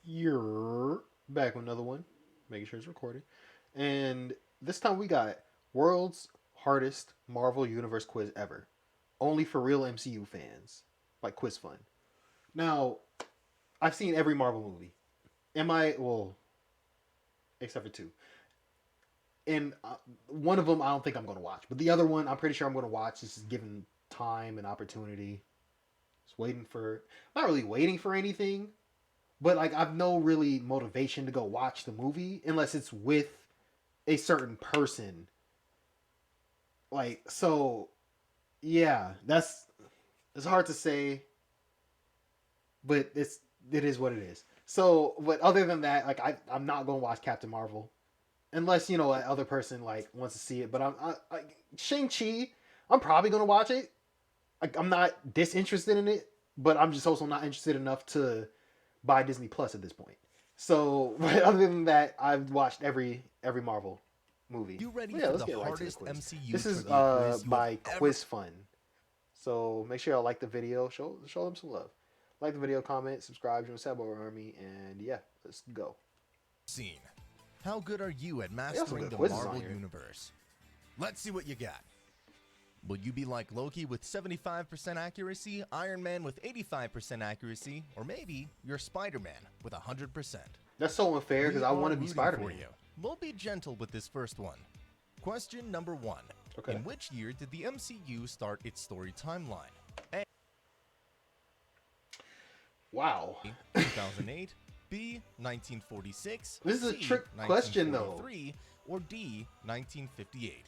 You're back with another one, making sure it's recording. And this time we got world's hardest Marvel Universe quiz ever. Only for real MCU fans. Like quiz fun. Now, I've seen every Marvel movie. Well, except for two. And one of them I don't think I'm going to watch. But the other one I'm pretty sure I'm going to watch. Just given time and opportunity. Just waiting for, not really waiting for anything, but like I've no really motivation to go watch the movie unless it's with a certain person. Like so, yeah, it's hard to say, but it is what it is. So, but other than that, like I'm not gonna watch Captain Marvel unless other person like wants to see it. But Shang-Chi, I'm probably gonna watch it. Like I'm not disinterested in it, but I'm just also not interested enough to buy Disney Plus at this point. So, but other than that, I've watched every Marvel movie. You ready Yeah, for let's the get right to the hardest quiz. MCU This is trivia quiz you have by ever... Quiz Fun. So make sure y'all like the video. Show them some love. Like the video, comment, subscribe, join the Sabo Army, and yeah, let's go. seen? How good are you at They got some mastering good the quizzes on Marvel here. Universe? Let's see what you got. Will you be like Loki with 75% accuracy, Iron Man with 85% accuracy, or maybe you're Spider-Man with 100%? That's so unfair because We I are want to be rooting Spider-Man. for you. We'll be gentle with this first one. Question number 1. Okay. In which year did the MCU start its story timeline? A. Wow. 2008, B. 1946, This is a C. trick question, though. 1943, or D. 1958?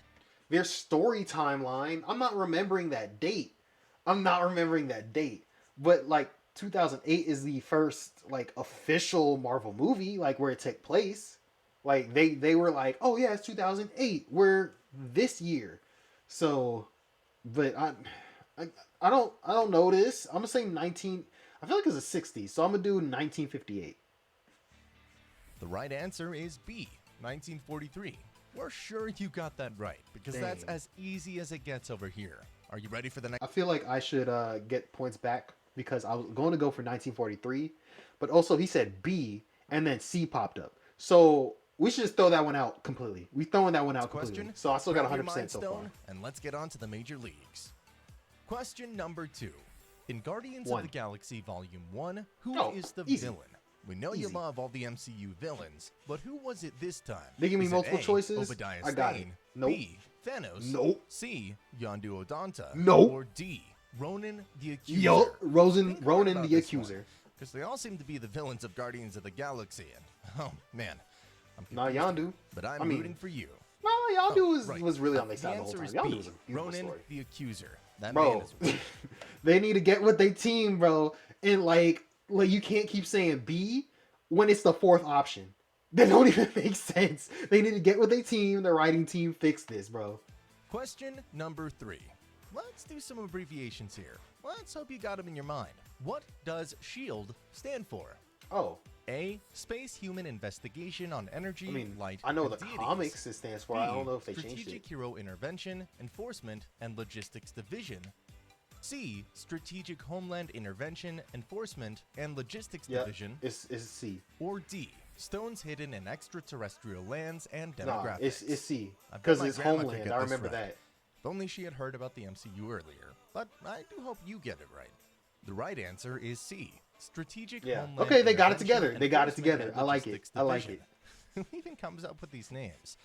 Their story timeline. I'm not remembering that date. But like 2008 is the first like official Marvel movie like where it took place. Like they were like, "Oh yeah, it's 2008. We're this year." So, but I I don't know this. I'm gonna say 19. I feel like it's the 60s, so I'm gonna do 1958. The right answer is B. 1943. We're sure you got that right, because that's Dang. as easy as it gets over here. Are you ready for the next? I feel like I should get points back because I was going to go for 1943, but also he said B and then C popped up. So we should just throw that one out completely. We throwing that one out completely. Question? So I still got Grab your 100% Mind so far. Stone, and let's get on to the major leagues. Question number 2. In Guardians One. of the Galaxy Volume 1, who is Oh, the easy. villain? We know you Easy. love all the MCU villains, but who was it this time? They give me Is it multiple A, choices? Obadiah I got it. Stane, Nope. B. Thanos, Nope. C. Yondu Odonta, Nope. or D. Ronan the Accuser? Yo, Ronan the Accuser. Because they all seem to be the villains of Guardians of the Galaxy, and oh man, I'm Nah, confused, Yondu. but I'm I mean, rooting for you. No, Yondu Oh, right. was really on their side the whole answer time. is Yondu B. was a beautiful Ronan story. the Accuser. That man Bro, is they need to get with their team, bro. And like you can't keep saying B when it's the fourth option. That don't even make sense. They need to get with their team. The writing team fix this, bro. Question number 3. Let's do some abbreviations here. Let's hope you got them in your mind. What does SHIELD stand for? Oh, A. Space Human Investigation on Energy, I mean, Light, I know and the Deities. comics it stands for. B. I don't know if they changed Strategic it. Hero Intervention, Enforcement, and Logistics Division. C. Strategic Homeland Intervention, Enforcement, and Logistics Yeah, Division. it's C. Or D. Stones hidden in extraterrestrial lands and Nah, demographics. it's C. I bet Because my it's grandma could Homeland. get I this remember right. that. If only she had heard about the MCU earlier. But I do hope you get it right. The right answer is C. Strategic Yeah. Homeland Okay, they got it Intervention, together. They got it Enforcement, together. and I like it. Logistics I like Division. Who even comes up with these names?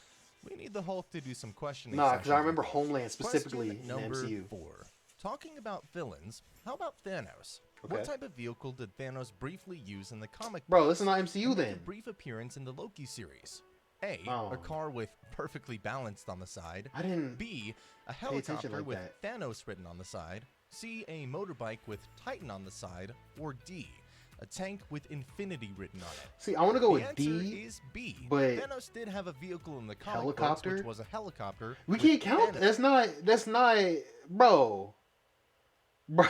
We need the Hulk to do some questioning. Nah, because I sessions remember with us. Homeland specifically Question in the number MCU. 4. Talking about villains, how about Thanos? Okay. What type of vehicle did Thanos briefly use in the comic Bro, books? this is not MCU And make then. a brief appearance in the Loki series. A. Oh. A car with perfectly balanced on the side. I didn't B. A pay attention helicopter like with that. Thanos written on the side. C. A motorbike with Titan on the side. Or D. A tank with Infinity written on it. See, I want to go The with answer D. is B. but Thanos did have a vehicle in the comic helicopter? books, which was a helicopter. We with can't count. Thanos. That's not, bro. Bro,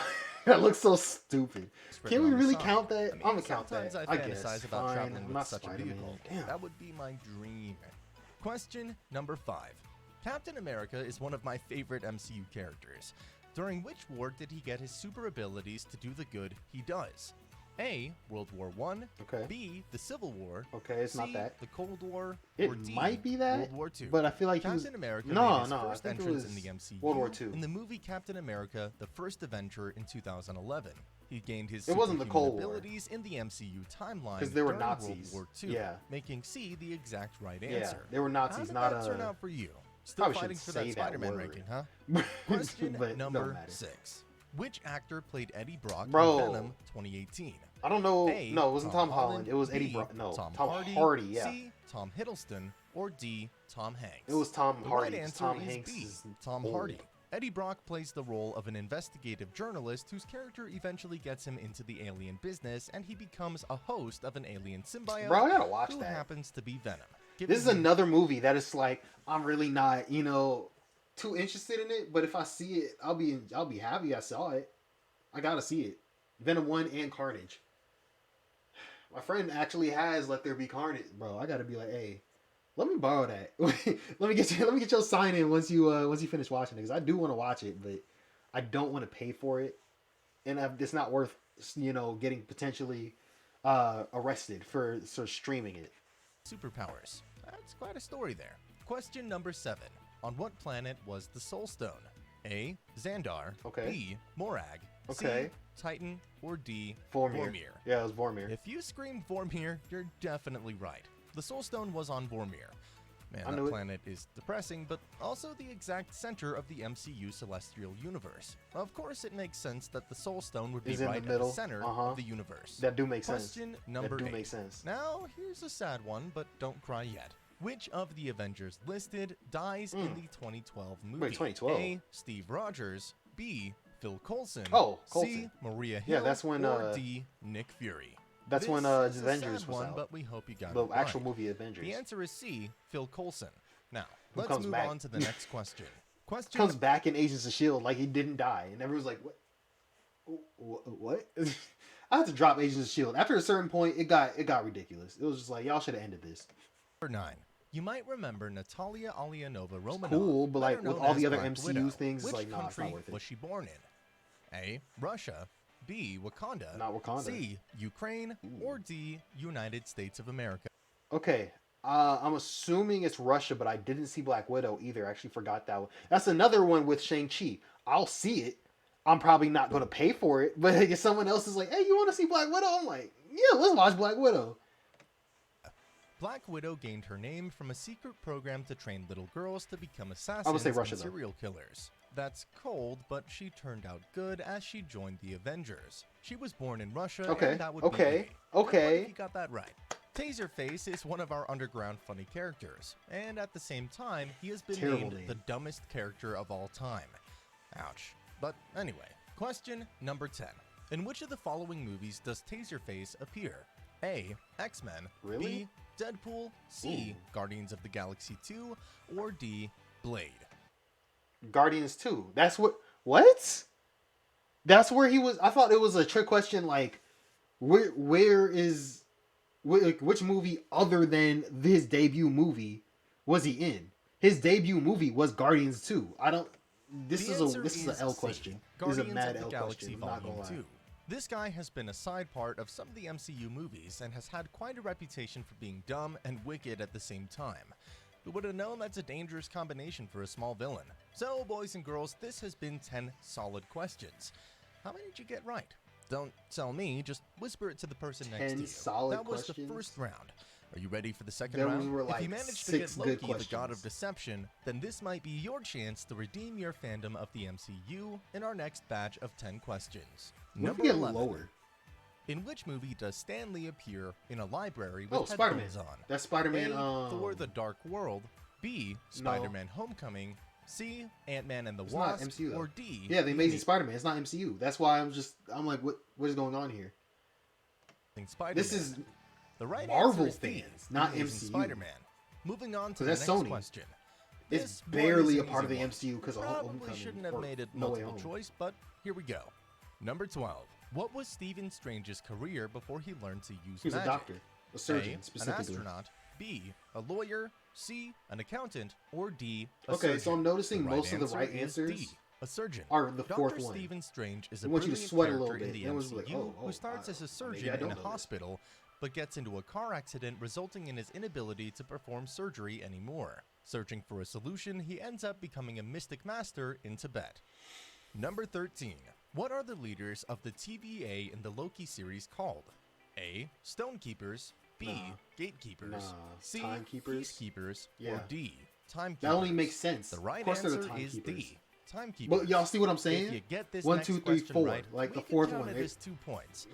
that looks so stupid. Written Can we on the really side. count that? I mean, I'm gonna count that. sometimes I I fantasize guess. about Fine. traveling I'm with not such a Spider-Man. vehicle. Damn. That would be my dream. Question number 5. Captain America is one of my favorite MCU characters. During which war did he get his super abilities to do the good he does? A. World War One. Okay. B. The Civil War. Okay, it's C. not that. The Cold War. It or D. might be that, World War Two. but I feel like he was. Captain America No, made his no, I first think it entrance was in the MCU World War Two. in the movie Captain America: The First Avenger in 2011. He gained his It wasn't the superhuman Cold War. abilities in the MCU timeline 'Cause there were during Nazis. World War II, Yeah. making C the exact right Yeah, answer. they were Nazis, How did not that turn out for you? Still Probably fighting shouldn't for that say that Spider-Man word. ranking, huh? Question But it don't number matter. 6. Which actor played Eddie Brock Bro. in Venom 2018? I don't know. A. No, it wasn't Tom Holland. It was B. Eddie Brock. No, Tom Hardy. Yeah, C. Tom Hiddleston. Or D. Tom Hanks? it was Tom The Hardy. right 'Cause answer Tom is Hanks B. is Tom old. Hardy. Eddie Brock plays the role of an investigative journalist whose character eventually gets him into the alien business, and he becomes a host of an alien symbiote Bro, I gotta watch who that. happens to be Venom. This is another movie that is like I'm really not, too interested in it. But if I see it, I'll be happy I saw it. I gotta see it. Venom 1 and Carnage. My friend actually has Let There Be Carnage, bro. I gotta be like, hey, let me borrow that. let me get your sign in once you finish watching it, because I do want to watch it, but I don't want to pay for it, and it's not worth getting potentially arrested for streaming it. Superpowers. That's quite a story there. Question number 7. On what planet was the Soul Stone? A. Xandar. Okay. B. Morag. Okay. C. Titan. Or D. Vormir. Yeah, it was Vormir. If you scream Vormir, you're definitely right. The Soul Stone was on Vormir. Man, I that knew it. planet is depressing, but also the exact center of the MCU celestial universe. Of course, it makes sense that the Soul Stone would be Is in the right at middle. the center Uh-huh. of the universe. That do make sense. Question number That do 8. make sense. Now, here's a sad one, but don't cry yet. Which of the Avengers listed dies in the 2012 movie? Wait, 2012? A. Steve Rogers. B. Phil Coulson. Oh, C. Coulson. Maria Hill. Yeah, that's when, or D. Nick Fury. That's This when is a Avengers sad was one, out. but we hope you got The it actual right. movie Avengers. The answer is C. Phil Coulson. Now, Who let's comes move back. on to the next question. Question Comes back in Agents of S.H.I.E.L.D. like he didn't die, and everyone's like, what? I had to drop Agents of S.H.I.E.L.D. After a certain point, it got ridiculous. It was just like, y'all should have ended this. number 9. You might remember Natalia Alianova Romanov. Cool, but like better with known all as the other Black MCU Widow. things, it's Which like, nah, it's country not worth it. was she born in? A. Russia. B. Wakanda. Not Wakanda. C. Ukraine. Or D. United States of America. Okay, I'm assuming it's Russia, but I didn't see Black Widow either. I actually forgot that one. That's another one with Shang-Chi. I'll see it. I'm probably not going to pay for it, but if someone else is like, hey, you want to see Black Widow? I'm like, yeah, let's watch Black Widow. Black Widow gained her name from a secret program to train little girls to become assassins I would say Russia, and though. serial killers. That's cold, but she turned out good as she joined the Avengers. She was born in Russia, Okay, and that would okay, be okay. What if you got that right? Taserface is one of our underground funny characters, and at the same time, he has been Terrible named name. the dumbest character of all time. Ouch. But anyway, question number 10. In which of the following movies does Taserface appear? A. X-Men. Really? B. Deadpool. C. Ooh. Guardians of the Galaxy 2. Or D. Blade. Guardians 2. That's what? That's where he was. I thought it was a trick question. Like, which movie other than his debut movie was he in? His debut movie was Guardians 2. I don't. This The is answer an L C. question. This is Guardians a mad of the L Galaxy question. I'm not gonna Volume lie. 2. This guy has been a side part of some of the MCU movies and has had quite a reputation for being dumb and wicked at the same time. Who would have known that's a dangerous combination for a small villain? So, boys and girls, this has been 10 solid questions. How many did you get right? Don't tell me, just whisper it to the person next to 10 you. solid That was questions? the first round. Are you ready for the second Those round? were If like you manage to get 6 good Loki, the god questions. of deception, then this might be your chance to redeem your fandom of the MCU in our next batch of 10 questions. What if Number we get 11. lower? In which movie does Stan Lee appear in a library with Oh, Spider-Man. headphones on? That's Spider-Man. A. Thor: The Dark World. B. No. Spider-Man: Homecoming. C. Ant-Man and the It's not Wasp. MCU, though. Or D. Yeah, the Amazing Spider-Man. It's not MCU. That's why I'm like, what is going on here? Spider-Man. This is the right Marvel answer is D, fans, not Amazing MCU. Spider-Man. Moving on to the that's next Sony. question. It's This one barely is a an part of easy the one. MCU because of Probably Homecoming. shouldn't have or made it No Way multiple Home. choice, but here we go. Number 12. What was Stephen Strange's career before he learned to use He was a magic? doctor, a surgeon A. An specifically. astronaut. B. A lawyer. C. An accountant. Or D. A Okay, so surgeon. I'm noticing The right most of the answer right is answers D. a surgeon. Or the fourth Dr. one. Stephen Strange is It a wants you to brilliant sweat a little character in bit. the And it was like, MCU oh, who starts as a maybe surgeon I in don't a know this. hospital, but gets into a car accident resulting in his inability to perform surgery anymore. Searching for a solution, he ends up becoming a mystic master in Tibet. Number 13. What are the leaders of the TVA in the Loki series called? A. Stonekeepers. B. Nah. Gatekeepers. Nah. C. Timekeepers? Peacekeepers. Yeah. Or D. Timekeepers. That only makes sense. The right Of course they're answer the is timekeepers. D. Timekeepers. But y'all see what I'm If saying? you get this 1, next 2, 3, question 4. right, Like we the can fourth count one. it as 2 points.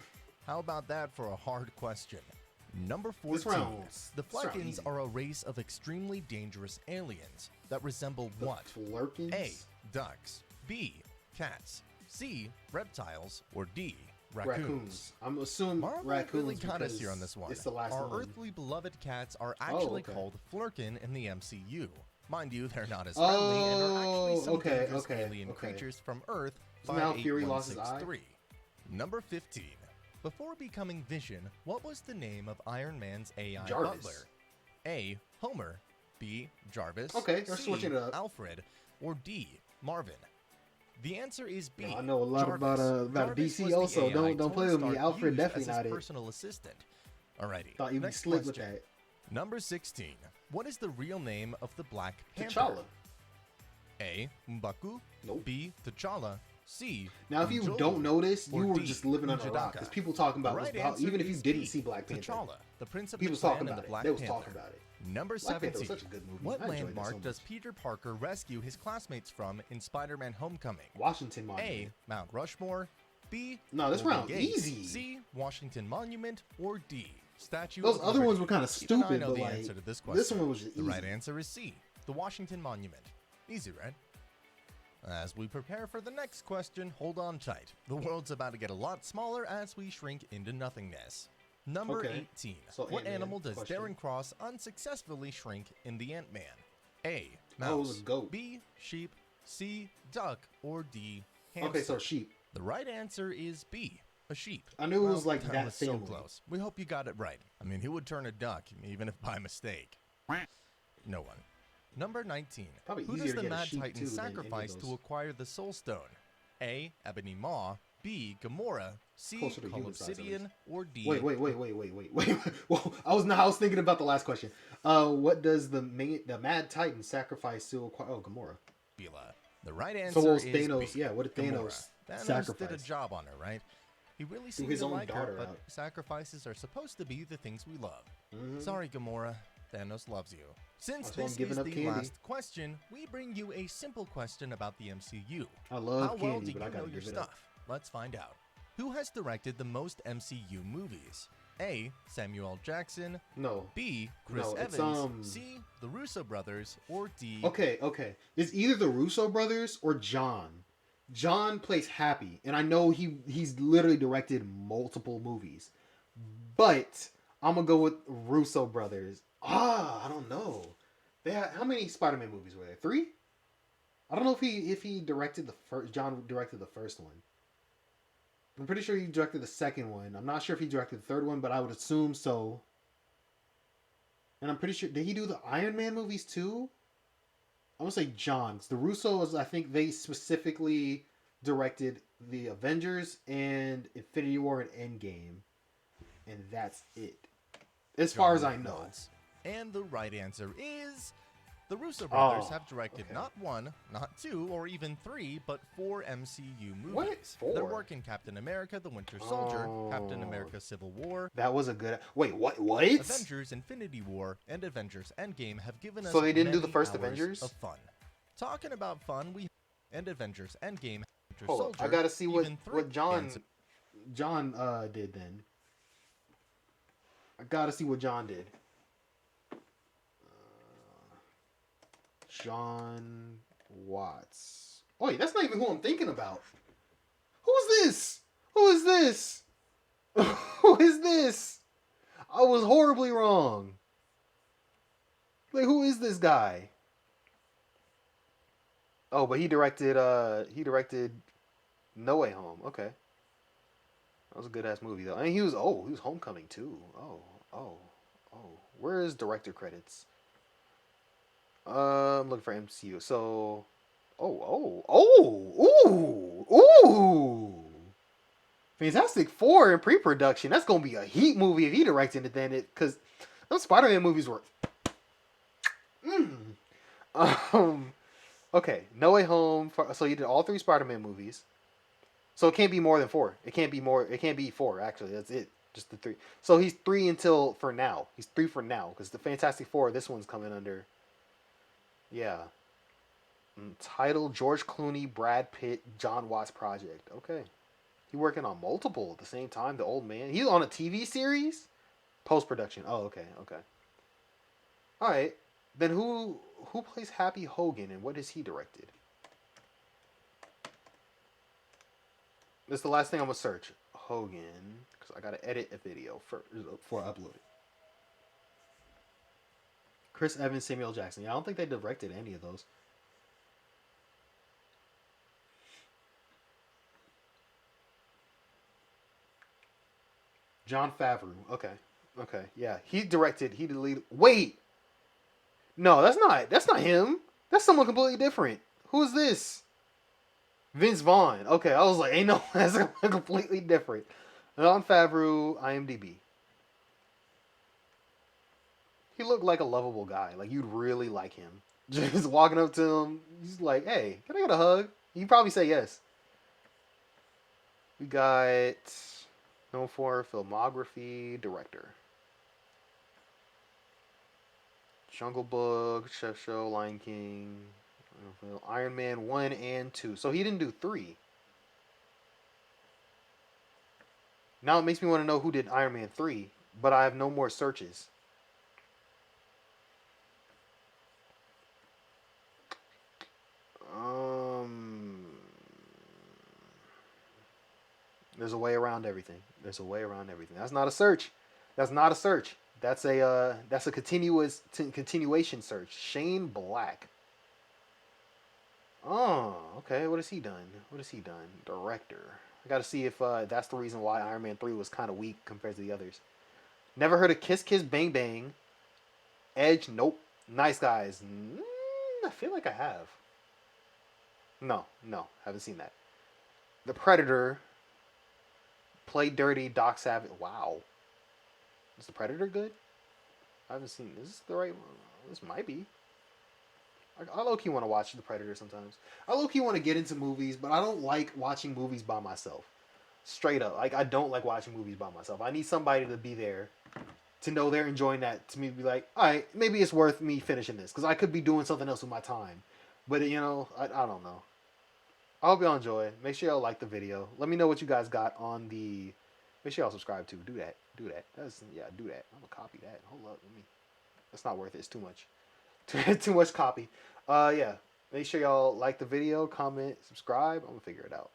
How about that for a hard question? Number 14. This round's- The this round Fleckins easy. are a race of extremely dangerous aliens that resemble The what? Flurkins? A. Ducks. B. Cats. C. Reptiles. Or D. Raccoons. I'm assuming Marvel raccoons really got us because here on this one. It's the last Our one. earthly beloved cats are actually okay. called Flurkin in the MCU. Mind you, they're not as friendly and are actually some dangerous alien creatures from Earth Isn't that how Fury lost his eye? 58163. Number 15. Before becoming Vision, what was the name of Iron Man's AI Jarvis. butler? A. Homer. B. Jarvis. Okay, they're C. switching it up. Alfred. Or D. Marvin. The answer is B. I know a lot Jarvis. about Jarvis DC was the also. AI Don't play with Tony me. Stark Alfred used definitely as his not it. personal assistant. Alrighty. Thought you'd be next slick with question. that. Number 16. What is the real name of the Black Panther? T'Challa. A. M'Baku. Nope. B. T'Challa. C. Now, if you M'Jobu, don't know this, or you were D. just living on a rock. M'Jadaka. Because people talking The about right how, answer even if you is didn't B. see Black Panther, T'Challa, the Prince of people was the talking Clan and about the it. Black They was Panther. talking about it. Number Black Panther 17. was such a good movie. What I enjoyed it so landmark much. does Peter Parker rescue his classmates from in Spider-Man Homecoming? Washington A. Monument. Mount Rushmore. B. No, this Golden round Gate, easy. C. Washington Monument. Or D. Statue Those of other ones Liberty. were kind of Even I stupid, know but the like answer to this question. this one was just The easy. right answer is C. The Washington Monument. Easy, right? As we prepare for the next question, hold on tight. The world's about to get a lot smaller as we shrink into nothingness. Number Okay. 18. So What Ant-Man animal does question. Darren Cross unsuccessfully shrink in The Ant-Man? A. Oh, it was Mouse. a goat. B. Sheep. C. Duck. Or D. Hamster. Okay, so sheep. The right answer is B. A sheep. I knew it was like that that was so family. close. We hope you got it right. I mean, who would turn a duck, even if by mistake? No one. Number 19. Probably Who easier does to the get a Mad sheep, Titan too, than any of sacrifice to those. acquire the Soul Stone? A. Ebony Maw. B. Gamora. C. Closer to Cull human size, at Obsidian. least. Or D. Wait. Well, I was thinking about the last question. What does the Mad Titan sacrifice to acquire? Oh, Gamora. Bila. The right So answer what was is Thanos? B. Yeah, what did Gamora. Thanos Thanos sacrifice? did a job on her, right? He really Threw seemed his to own like her, daughter but out. sacrifices are supposed to be the things we love. Mhm. Sorry, Gamora. Thanos loves you. Since That's why I'm this giving is up the candy. last question, we bring you a simple question about the MCU. I love How candy, well do but you I gotta know your give it up. stuff? Let's find out. Who has directed the most MCU movies? A. Samuel L. Jackson. No. B. Chris No, it's, Evans. C. The Russo brothers. Or D. Okay. It's either the Russo brothers or John. John plays Happy, and I know he's literally directed multiple movies. But I'm gonna go with Russo brothers. I don't know. How many Spider-Man movies were there? 3? I don't know if he directed the first. John directed the first one. I'm pretty sure he directed the second one. I'm not sure if he directed the third one, but I would assume so. And I'm pretty sure, did he do the Iron Man movies too? I'm gonna say John. 'Cause the Russos, I think they specifically directed the Avengers and Infinity War and Endgame, and that's it, as far as I know. Nods. And the right answer is the Russo brothers have directed okay. not 1, not 2, or even 3, but 4 MCU movies. What? 4? Their work in Captain America, The Winter Soldier, Captain America Civil War, That was a good. Wait, what? What? Avengers Infinity War, and Avengers Endgame have given us So they didn't do the many first hours Avengers? of fun. Talking about fun, we and Avengers Endgame, Winter Hold Soldier, up, I gotta see what even 3 John and did then. I gotta see what John did. John Watts. Oh, wait, that's not even who I'm thinking about. Who's this? Who is this? Who is this? I was horribly wrong. Like, who is this guy? Oh, but he directed No Way Home. Okay. That was a good ass movie though. I mean, he was Homecoming too. Oh. Where is director credits? I'm looking for MCU. So, Ooh. Fantastic Four in pre-production. That's gonna be a heat movie if he directed it. Then it because those Spider-Man movies were. Mm. Um. Okay, No Way Home. So you did all three Spider-Man movies. So it can't be more than four. It can't be more. It can't be four. Actually, that's it. Just the three. So he's three until for now. He's three for now because the Fantastic Four. This one's coming under. Yeah. Title: George Clooney, Brad Pitt, John Watts project. Okay. He working on multiple at the same time. The old man. He's on a TV series. Post production. Oh, okay, okay. All right. Then who plays Happy Hogan and what is he directed? This is the last thing I'm gonna search. Hogan, because I gotta edit a video before I upload it. Chris Evans, Samuel Jackson. Yeah, I don't think they directed any of those. John Favreau. Okay, okay, yeah. He directed. He deleted. Wait, no, that's not him. That's someone completely different. Who is this? Vince Vaughn. Okay, I was like, ain't no, that's completely different. John Favreau, IMDb. He looked like a lovable guy. Like you'd really like him. Just walking up to him, he's like, "Hey, can I get a hug?" He'd probably say yes. We got known for filmography, director, Jungle Book, Chef Show, Lion King, Iron Man 1 and 2. So he didn't do 3. Now it makes me want to know who did Iron Man 3, but I have no more searches. Um, there's a way around everything. There's a way around everything. That's not a search. That's not a search. That's a continuation search. Shane Black. Oh, okay. What has he done? What has he done? Director. I got to see if that's the reason why Iron Man 3 was kind of weak compared to the others. Never heard of Kiss Kiss Bang Bang. Edge. Nope. Nice Guys. I feel like I have. No, no, haven't seen that. The Predator. Play Dirty. Doc Savage. Wow. Is The Predator good? I haven't seen. Is this the right one? This might be. I low key want to watch The Predator sometimes. I low key want to get into movies, but I don't like watching movies by myself. Straight up, like I don't like watching movies by myself. I need somebody to be there to know they're enjoying that. To me, be like, all right, maybe it's worth me finishing this because I could be doing something else with my time. But I don't know. I hope y'all enjoy. Make sure y'all like the video. Let me know what you guys got on the. Make sure y'all subscribe too. Do that. Do that. Do that. I'm gonna copy that. Hold up. Let me. That's not worth it. It's too much. Too much copy. Yeah. Make sure y'all like the video, comment, subscribe. I'm gonna figure it out.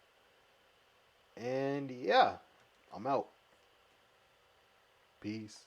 And yeah, I'm out. Peace.